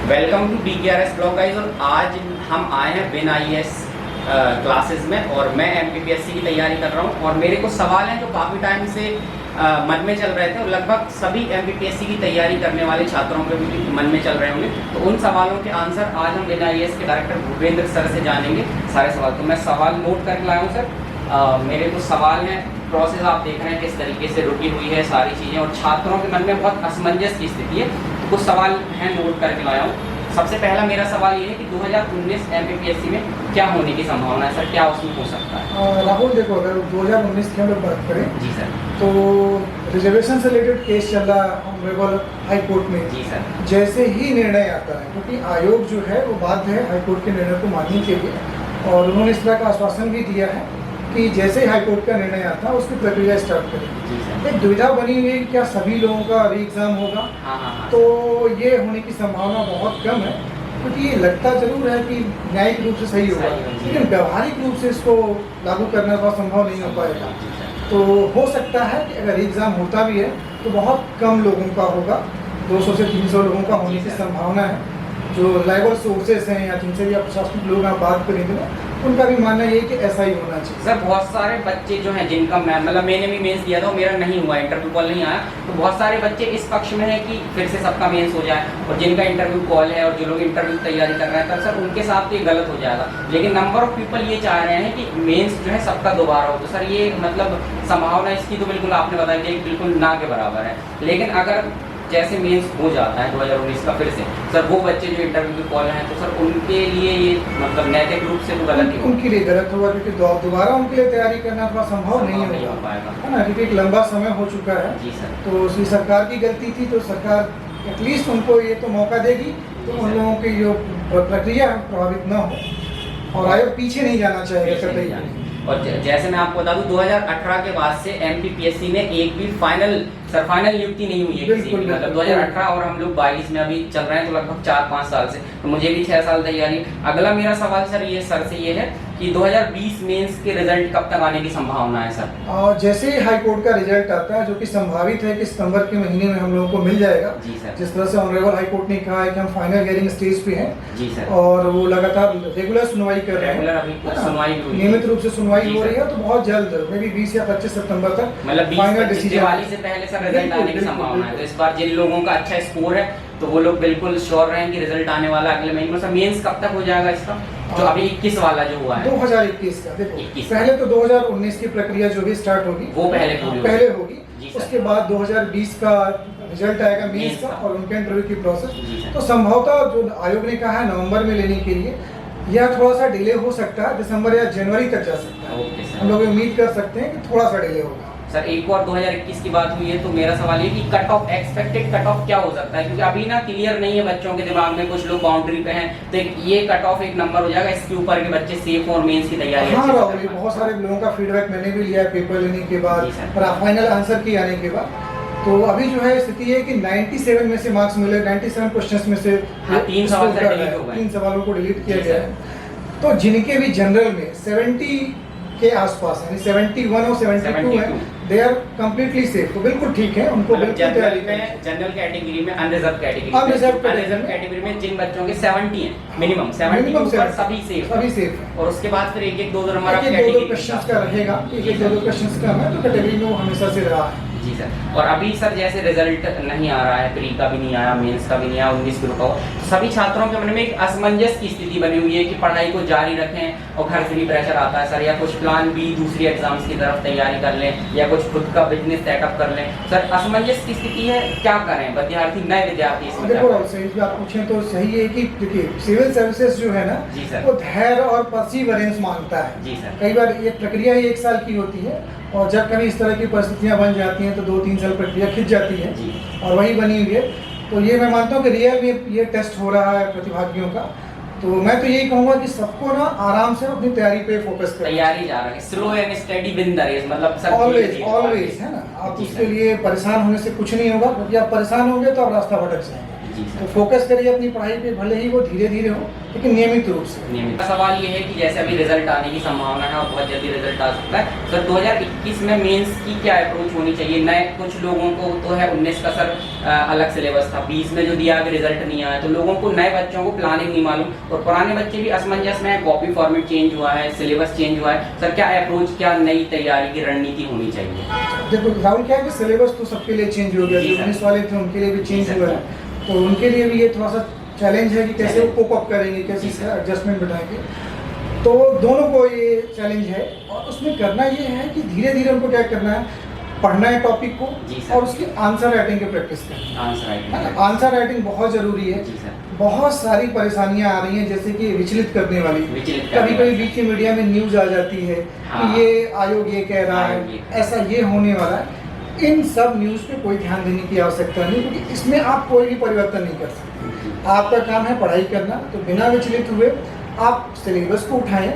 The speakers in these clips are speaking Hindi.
Welcome to DKRS blog guys. और आज हम आए हैं विन IAS क्लासेस में और मैं MPPSC की तैयारी कर रहा हूं। और मेरे को सवाल हैं जो काफ़ी टाइम से मन में चल रहे थे और लगभग सभी MPPSC की तैयारी करने वाले छात्रों के भी मन में चल रहे होंगे। तो उन सवालों के आंसर आज हम विन IAS के डायरेक्टर भूपेंद्र सर से जानेंगे सारे सवाल। तो मैं सवाल नोट करके लाया हूँ सर। मेरे को सवाल हैं, प्रोसेस आप देख रहे हैं किस तरीके से रुकी हुई है सारी चीज़ें, और छात्रों के मन में बहुत असमंजस की स्थिति है। तो कुछ सवाल हैं नोट करके लाया हूँ। सबसे पहला मेरा सवाल ये है कि 2019 MPPSC में क्या होने की संभावना है सर, क्या उसमें हो सकता है? राहुल देखो, अगर 2019 की हम लोग बात करें जी सर, तो रिजर्वेशन से रिलेटेड केस चल रहा ऑनरेबल हाई कोर्ट में। जी सर, जैसे ही निर्णय आता है, क्योंकि आयोग जो है वो बाध्य है हाई कोर्ट के निर्णय को मानने के लिए, और उन्होंने इस तरह का आश्वासन भी दिया है कि जैसे ही हाई कोर्ट का निर्णय आता है उसकी प्रक्रिया स्टार्ट करेगी। एक दुविधा बनी हुई है कि क्या सभी लोगों का री एग्जाम होगा। हाँ। तो ये होने की संभावना बहुत कम है, क्योंकि ये लगता जरूर है कि न्यायिक रूप से सही होगा, लेकिन व्यवहारिक रूप से इसको लागू करना बहुत संभव नहीं हो पाएगा। तो हो सकता है कि अगर एग्ज़ाम होता भी है तो बहुत कम लोगों का होगा, 200 से 300 लोगों का होने की संभावना है। जो लाइबल सोर्सेस हैं या जिनसे भी आप प्रशासनिक लोग आप बात करेंगे ना, उनका भी मानना ये है कि ऐसा ही होना चाहिए। सर बहुत सारे बच्चे जो हैं जिनका मतलब मैंने भी मेंस दिया था, मेरा नहीं हुआ, इंटरव्यू कॉल नहीं आया, तो बहुत सारे बच्चे इस पक्ष में है कि फिर से सबका मेंस हो जाए, और जिनका इंटरव्यू कॉल है और जो लोग इंटरव्यू की तैयारी कर रहे हैं तो सर उनके साथ तो ये गलत हो जाएगा। लेकिन नंबर ऑफ पीपल ये चाह रहे हैं कि मेंस जो है सबका दोबारा हो, तो सर ये मतलब संभावना इसकी तो बिल्कुल आपने बताई थी बिल्कुल ना के बराबर है। लेकिन अगर जैसे मेंस हो जाता है 2019 का फिर से, सर वो बच्चे जो इंटरव्यू के कॉल हैं तो सर उनके लिए ये मतलब नैतिक रूप से तो गलत ही उनके लिए गलत होगा, क्योंकि दोबारा उनके लिए तैयारी करना थोड़ा संभव नहीं हो पाएगा, है ना, क्योंकि एक लंबा समय हो चुका है। जी सर। तो उसकी सरकार की गलती थी, तो सरकार एटलीस्ट उनको ये तो मौका देगी तो उन लोगों की जो प्रक्रिया प्रभावित न हो, और आयोग पीछे नहीं जाना चाहिए। और जैसे मैं आपको बता दूं 2018 के बाद से MPPSC में एक भी फाइनल नियुक्ति नहीं हुई है किसी की, मतलब 2018 और हम लोग 22 में अभी चल रहे हैं, तो लगभग 4-5 साल से। तो मुझे भी 6 साल तैयारी। अगला मेरा सवाल सर ये है कि 2020 मेंस के रिजल्ट कब तक आने की संभावना है सर? जैसे ही हाई कोर्ट का रिजल्ट आता है, जो कि संभावित है कि सितंबर के महीने में हम लोगों को मिल जाएगा। जी सर। जिस तरह से ऑनरेबल हाई कोर्ट ने कहा है कि हम फाइनल हियरिंग स्टेज पे हैं। जी सर। और वो लगातार रेगुलर सुनवाई कर रहे हैं, नियमित रूप से सुनवाई हो रही है। तो बहुत जल्द मे बी 20 या 25 सितंबर तक मतलब फाइनल डिसीजन दिवाली से पहले सर रिजल्ट आने की संभावना है। तो इस बार जिन लोगों का अच्छा स्कोर है तो वो लोग बिल्कुल श्योर रहें कि रिजल्ट आने वाला अगले महीने में। सर मेंस कब तक हो जाएगा इसका, जो अभी 21 वाला जो हुआ है? 2021 का। देखो, पहले तो 2019 की प्रक्रिया जो भी स्टार्ट होगी वो पहले होगी। उसके बाद 2020 का रिजल्ट आएगा मेंस का और उनके इंटरव्यू की प्रोसेस। तो संभवतः जो आयोग ने कहा है नवंबर में लेने के लिए, या थोड़ा सा डिले हो सकता है, दिसंबर या जनवरी तक जा सकता है। हम लोग उम्मीद कर सकते हैं कि थोड़ा सा डिले होगा। सर एक और 2021 की बात हुई है, तो मेरा सवाल ये कि cut off expected cut off क्या हो सकता है, क्योंकि अभी ना क्लियर नहीं है बच्चों के दिमाग में, कुछ लोग बाउंड्री पे हैं, तो ये कट ऑफ एक नंबर हो जाएगा, इसके ऊपर के बच्चे सेफ और मेंस की तैयारी। हाँ राहुल, बहुत सारे लोगों का फीडबैक मैंने भी लिया है पेपर लेने के बाद और फाइनल आंसर की आने के बाद। तो अभी जो है स्थिति है कि 97 में से मार्क्स मिले, 97 क्वेश्चंस में से 3 सवालों को डिलीट किया गया है। तो जिनके भी जनरल में 70 के आसपास यानी 71 और 72 है, दे आर कम्प्लीटली सेफ। तो बिल्कुल ठीक है, उनको बिल्कुल तैयारी में जनरल कैटेगरी में, अनरिजर्व कैटेगरी में जिन बच्चों के 70 हैं मिनिमम 70 सभी सेफ। और उसके बाद फिर एक 2 नंबर क्वेश्चंस का रहेगा, एक 2 क्वेश्चंस का है, तो कैटेगरी में वो हमेशा से रहा है। जी सर। और अभी सर जैसे रिजल्ट नहीं आ रहा है, प्री का भी नहीं आया, मेंस का भी नहीं आया, 19 ग्रुप का, सभी छात्रों के मन में एक असमंजस की स्थिति बनी हुई है कि पढ़ाई को जारी रखें और घर से भी प्रेशर आता है सर, या कुछ प्लान बी दूसरी एग्जाम्स की तरफ तैयारी कर लें, या कुछ खुद का बिजनेस सेटअप कर लें। सर असमंजस की स्थिति है, क्या करें विद्यार्थी, नए विद्यार्थी इसमें? देखो सही आप पूछें तो सही है कि देखिए सिविल सर्विसेज जो है ना, जी सर, वो धैर्य और परसिवरेंस मांगता है। जी सर। कई बार ये प्रक्रिया ही 1 साल की होती है, और जब कभी इस तरह की परिस्थितियां बन जाती हैं तो 2-3 साल प्रक्रिया खिंच जाती है, और वही बनी हुई है। तो ये मैं मानता हूँ कि रियल में ये टेस्ट हो रहा है प्रतिभागियों का। तो मैं तो यही कहूँगा कि सबको ना आराम से अपनी तैयारी पे फोकस करें। तैयारी जा रहा है, slow and study win the race, मतलब ऑलवेज है ना। आप उसके लिए परेशान होने से कुछ नहीं होगा, क्योंकि आप परेशान होंगे तो आप रास्ता भटक जाएंगे। जी सर। तो फोकस करिए अपनी पढ़ाई पे, भले ही वो धीरे धीरे हो लेकिन नियमित रूप से। नियमित सवाल ये है कि जैसे अभी रिजल्ट आने की संभावना है और बहुत जल्दी रिजल्ट आ सकता है सर, 2021 में मेंस की क्या अप्रोच होनी चाहिए? नए कुछ लोगों को तो है 19 का सर अलग सिलेबस था, 20 में जो दिया अभी रिजल्ट नहीं आया, तो लोगों को, नए बच्चों को प्लानिंग नहीं मालूम, और पुराने बच्चे भी असमंजस में है, कॉपी फॉर्मेट चेंज हुआ है, सिलेबस चेंज हुआ है सर, क्या अप्रोच, क्या नई तैयारी की रणनीति होनी चाहिए? देखो राहुल, क्या है कि सिलेबस तो सबके लिए चेंज हो गया, जी जो सर। 19 वाले थे उनके लिए भी जी चेंज सर। हुआ है, तो उनके लिए भी ये थोड़ा सा चैलेंज है कि कैसे वो चैलेंज। कोप अप करेंगे, कैसे जी इसका सर। एडजस्टमेंट बनाएंगे। तो दोनों को ये चैलेंज है, और उसमें करना ये है कि धीरे धीरे उनको क्या करना है, पढ़ना है टॉपिक को जी सर। और उसकी आंसर राइटिंग की प्रैक्टिस करनी आंसर है ना। राइटिंग। आंसर राइटिंग बहुत जरूरी है। जी सर। बहुत सारी परेशानियां आ रही हैं, जैसे कि विचलित करने वाली, विचलित करने कभी कभी वाली। बीच में मीडिया में न्यूज आ जाती है हाँ। कि ये आयोग ये कह रहा आयोग ये है, कह रहा ऐसा ये होने वाला है। इन सब न्यूज़ पे कोई ध्यान देने की आवश्यकता नहीं, क्योंकि इसमें आप कोई भी परिवर्तन नहीं कर सकते। आपका काम है पढ़ाई करना, तो बिना विचलित हुए आप सिलेबस को उठाएं,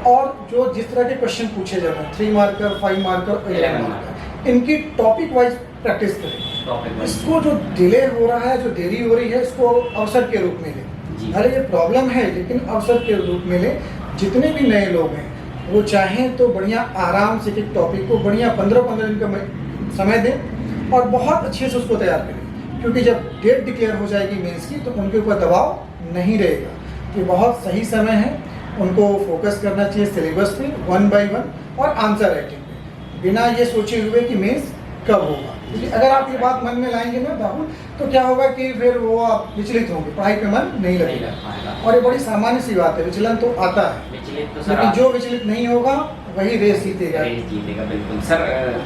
और जो जिस तरह के क्वेश्चन पूछे जाते हैं 3 मार्कर, 5 मार्कर, 11 मार्कर, इनकी टॉपिक वाइज प्रैक्टिस करें। Topic wise. इसको जो डिले हो रहा है, जो देरी हो रही है, इसको अवसर के रूप में जी। लें। अरे ये प्रॉब्लम है, लेकिन अवसर के रूप में लें। जितने भी नए लोग हैं वो चाहें तो बढ़िया आराम से एक टॉपिक को बढ़िया 15-15 दिन का समय दें और बहुत अच्छे से उसको तैयार करें, क्योंकि जब डेट डिक्लेयर हो जाएगी मेंस की तो उनके ऊपर दबाव नहीं रहेगा। ये बहुत सही समय है, उनको फोकस करना चाहिए सिलेबस पे 1 बाय 1 और आंसर राइटिंग पे, बिना ये सोचे हुए कि मेंस कब होगा। क्योंकि अगर आप ये बात मन में लाएंगे ना राहुल, तो क्या होगा कि फिर वो आप विचलित होंगे, पढ़ाई पे मन नहीं नहीं लगेगा। लग पाएगा। और ये बड़ी सामान्य सी बात है, विचलन तो आता है, विचलित तो सर लेकिन जो विचलित नहीं होगा वही रेस जीतेगा। रेस जीतेगा। बिल्कुल सर,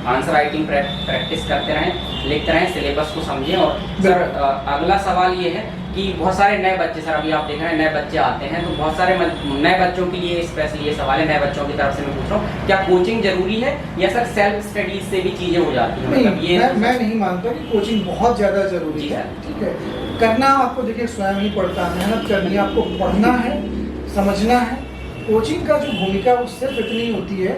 आंसर राइटिंग प्रैक्टिस करते रहें, लिखते रहें, सिलेबस को समझें। और सर अगला सवाल ये है कि बहुत सारे नए बच्चे, सर अभी आप देख रहे हैं नए बच्चे आते हैं, तो बहुत सारे नए बच्चों के लिए स्पेशली ये सवाल है, नए बच्चों की तरफ से मैं पूछ रहा हूँ, क्या कोचिंग जरूरी है या सर सेल्फ स्टडीज से भी चीजें हो जाती हैं? नहीं, मतलब ये मैं नहीं मानता कि कोचिंग बहुत ज़्यादा जरूरी जी है। सर। ठीक है, करना आपको देखिए स्वयं ही पड़ता है, मेहनत करनी है, आपको पढ़ना है, समझना है। कोचिंग का जो भूमिका वो सिर्फ इतनी होती है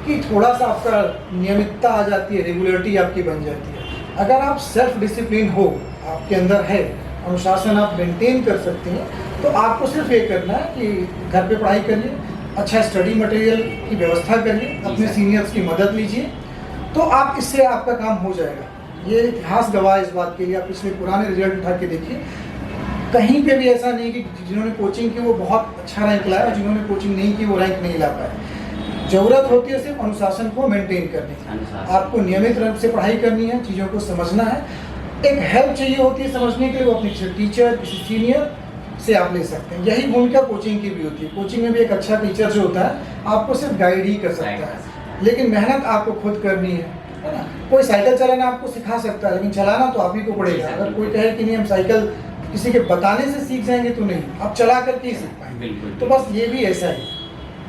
कि थोड़ा सा आपका नियमितता आ जाती है, रेगुलरिटी आपकी बन जाती है। अगर आप सेल्फ डिसिप्लिन हो, आपके अंदर है, अनुशासन आप मेंटेन कर सकते हैं, तो आपको सिर्फ ये करना है कि घर पे पढ़ाई करिए, अच्छा स्टडी मटेरियल की व्यवस्था करिए, अपने सर। सीनियर्स की मदद लीजिए, तो आप इससे आपका काम हो जाएगा। ये इतिहास गवाह है इस बात के लिए, आप पिछले पुराने रिजल्ट उठा के देखिए, कहीं पे भी ऐसा नहीं कि जिन्होंने कोचिंग की वो बहुत अच्छा रैंक लाया और जिन्होंने कोचिंग नहीं की वो रैंक नहीं ला पाए। जरूरत होती है सिर्फ अनुशासन को मेंटेन करने की। अनुशासन। आपको नियमित रूप से पढ़ाई करनी है, चीज़ों को समझना है, एक हेल्प चाहिए होती है समझने के लिए, वो अपने किसी टीचर, किसी सीनियर से आप ले सकते हैं। यही भूमिका कोचिंग की भी होती है। कोचिंग में भी एक अच्छा टीचर जो होता है आपको सिर्फ गाइड ही कर सकता है, लेकिन मेहनत आपको खुद करनी है ना। कोई साइकिल चलाना आपको सिखा सकता है, लेकिन चलाना तो आप ही को पड़ेगा। अगर कोई कहे कि नहीं हम साइकिल किसी के बताने से सीख जाएंगे तो नहीं, आप चला करके ही सीख पाएंगे। बिल्कुल। तो बस ये भी ऐसा ही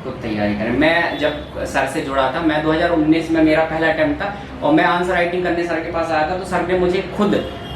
खुद तैयारी करें। मैं जब सर से जुड़ा था, मैं 2019 में मेरा पहला अटेम्प्ट था और मैं आंसर राइटिंग करने सर के पास आया था, तो सर ने मुझे खुद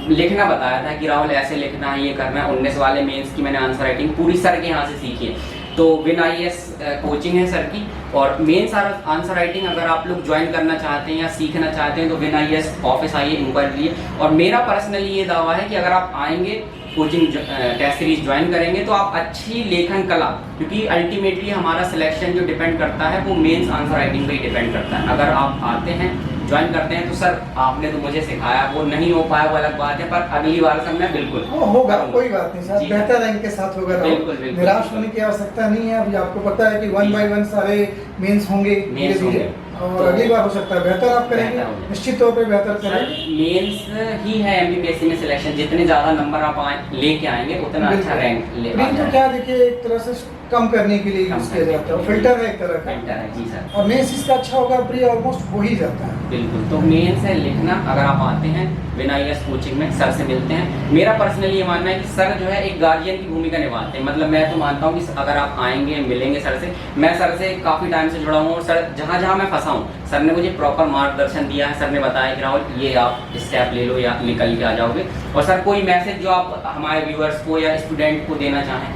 लिखना बताया था कि राहुल ऐसे लिखना है, ये करना है। 19 वाले मेंस की मैंने आंसर राइटिंग पूरी सर के यहाँ से सीखी है। तो विन IAS कोचिंग है सर की, और मेंस आंसर राइटिंग अगर आप लोग ज्वाइन करना चाहते हैं या सीखना चाहते हैं तो विन IAS ऑफिस आइए, इंक्वायरी लिए। और मेरा पर्सनली ये दावा है कि अगर आप आएंगे, कोचिंग टेस्ट सीरीज ज्वाइन करेंगे, तो आप अच्छी लेखन कला, क्योंकि अल्टीमेटली हमारा सिलेक्शन जो डिपेंड करता है वो मेंस आंसर राइटिंग पे ही डिपेंड करता है। अगर आप आते हैं, ज्वाइन करते हैं, तो सर आपने तो मुझे सिखाया, वो नहीं हो पाया वो अलग बात है, पर अगली बार से मैं बिल्कुल वो होगा, करूंगा। कोई बात नहीं सर, जी। बेहतर रैंक के साथ होगा। बिल्कुल, बिल्कुल। निराश होने की आवश्यकता नहीं है। अभी आपको पता है कि 1 बाय 1 सारे मेंस होंगे धीरे मेंस धीरे, होंगे। और तो अगली बार हो सकता है बेहतर आप करेंगे, बेहतर होगा। निश्चित तौर पे बेहतर सर करेंगे। मेंस ही है MPPSC में सिलेक्शन, जितने ज्यादा नंबर आप लेके आएंगे उतना अच्छा रैंक ले प्री तो क्या देखिए एक तरह से कम करने के लिए कम यूज किया करने जाता है, के लिए। फिल्टर है एक तरह का, बेहतर है। जी सर। और मेंस इसका अच्छा होगा, प्री ऑलमोस्ट हो ही जाता है। बिल्कुल। तो मेंस है लिखना, अगर आप आते हैं विन IAS कोचिंग में, सर से मिलते हैं। मेरा पर्सनली ये मानना है कि सर जो है एक गार्जियन की भूमिका निभाते हैं। मतलब मैं तो मानता हूँ कि अगर आप आएंगे, मिलेंगे सर से, मैं सर से काफ़ी टाइम से जुड़ा हूँ, और सर जहाँ जहाँ मैं फंसा हूँ सर ने मुझे प्रॉपर मार्गदर्शन दिया है। सर ने बताया कि राहुल ये आप स्टेप ले लो या निकल के आ जाओगे। और सर कोई मैसेज जो आप हमारे व्यूअर्स को या स्टूडेंट को देना चाहें?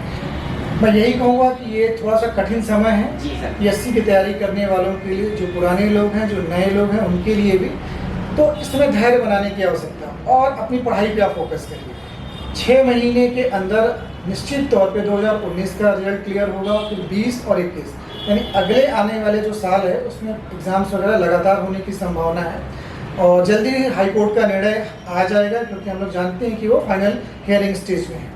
मैं यही कहूँगा कि ये थोड़ा सा कठिन समय है जी सर। PSC की तैयारी करने वालों के लिए, जो पुराने लोग हैं, जो नए लोग हैं, उनके लिए भी। तो इसमें धैर्य बनाने की आवश्यकता है और अपनी पढ़ाई पे आप फोकस करिए। 6 महीने के अंदर निश्चित तौर पे 2019 का रिजल्ट क्लियर होगा, फिर 20 और 21 यानी अगले आने वाले जो साल है उसमें एग्ज़ाम्स वगैरह लगातार होने की संभावना है। और जल्दी ही हाई कोर्ट का निर्णय आ जाएगा, क्योंकि हम लोग जानते हैं कि वो फाइनल हियरिंग स्टेज में है।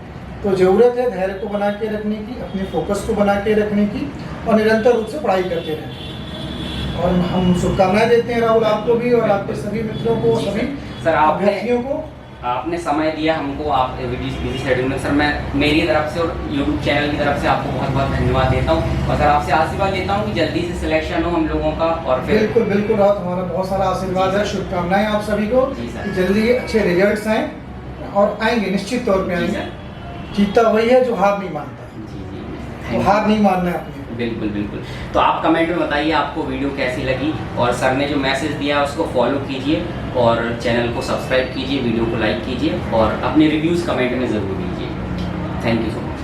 तो ज़रूरत है धैर्य को बना के रखने की, अपने फोकस को बना के रखने की और निरंतर रूप से पढ़ाई करते रहने की। और हम शुभकामनाएं देते हैं राहुल आपको भी और आपके सभी मित्रों को, सभी सर अभ्यर्थियों को। आपने समय दिया हमको, आप बिजी शेड्यूल में। सर मैं मेरी तरफ से और यूट्यूब चैनल की तरफ से आपको बहुत बहुत धन्यवाद देता हूँ और सर आपसे आशीर्वाद लेता हूँ कि जल्दी से सिलेक्शन हो हम लोगों का। और फिर बिल्कुल बिल्कुल राहुल, हमारा बहुत सारा आशीर्वाद है, शुभकामनाएं आप सभी को जी सर। कि जल्दी अच्छे रिजल्ट्स आएँ और आएंगे, निश्चित तौर पे जी आएंगे। सर। जीतता वही है जो हार नहीं मानता, जी तो हार नहीं मानना है अपने। बिल्कुल बिल्कुल। तो आप कमेंट में बताइए आपको वीडियो कैसी लगी और सर ने जो मैसेज दिया उसको फॉलो कीजिए और चैनल को सब्सक्राइब कीजिए, वीडियो को लाइक कीजिए और अपने रिव्यूज़ कमेंट में ज़रूर दीजिए। Thank you so much.